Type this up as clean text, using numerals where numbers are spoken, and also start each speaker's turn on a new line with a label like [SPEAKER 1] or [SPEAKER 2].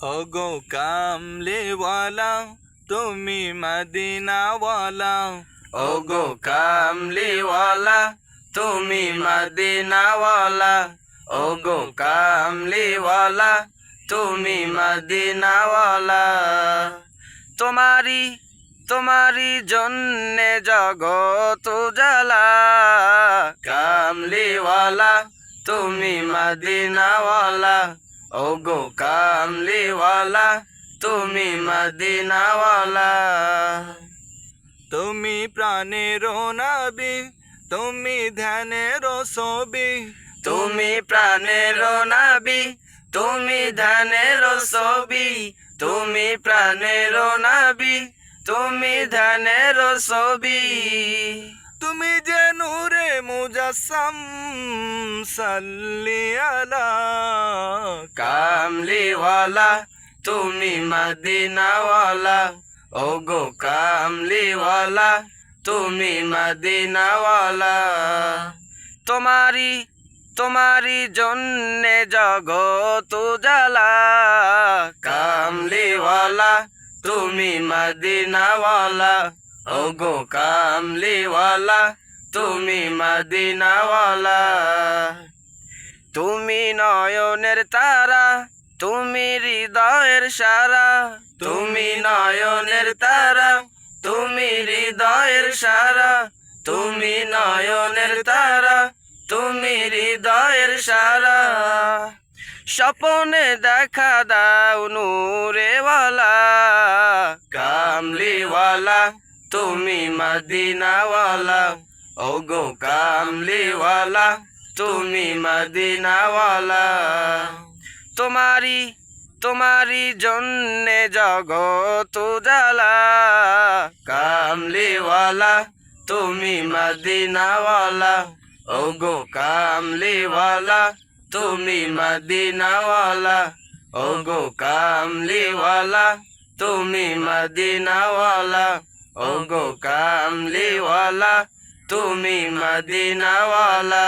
[SPEAKER 1] ওগো কামলিওয়ালা তুমি মদিনাওয়ালা, ওগো কামলিওয়ালা তুমি মদিনাওয়ালা, ওগো কামলিওয়ালা তুমি মদিনাওয়ালা। তোমারি জন্যে জগত জ্বালা, কামলিওয়ালা তুমি মদিনাওয়ালা, ওগো কামলিওয়ালা তুমি মদিনাওয়ালা। তুমি প্রাণের নবী তুমি ধ্যানের ছবি, তুমি প্রাণের নবী তুমি ধ্যানের ছবি, তুমি প্রাণের নবী তুমি ধ্যানের ছবি। তুমি যে নূরে মুজাসসাম সাল্লি আলা, কামলিওয়ালা তুমি মদিনাওয়ালা, ওগো কামলিওয়ালা তুমি মদিনাওয়ালা। তোমারি জন্যে জগত জ্বালা, কামলিওয়ালা তুমি মদিনাওয়ালা, ওগো কামলিওয়ালা তুমি মদিনাওয়ালা। তুমি নয়নের তারা তুমি হৃদয়ের সারা, তুমি নয়নের তারা তুমি হৃদয়ের সারা, তুমি নয়নের তারা তুমি হৃদয়ের সারা। স্বপনে দেখা দাও নূরেওয়ালা, কামলিওয়ালা তুমি মদিনাওয়ালা, ওগো কামলিওয়ালা তুমি মদিনাওয়ালা। তোমারি জন্যে জগত জ্বালা, কামলিওয়ালা তুমি মদিনাওয়ালা, ওগো কামলিওয়ালা তুমি মদিনাওয়ালা, ওগো কামলিওয়ালা তুমি মদিনাওয়ালা, ওগো কামলিওয়ালা তুমি মদিনাওয়ালা।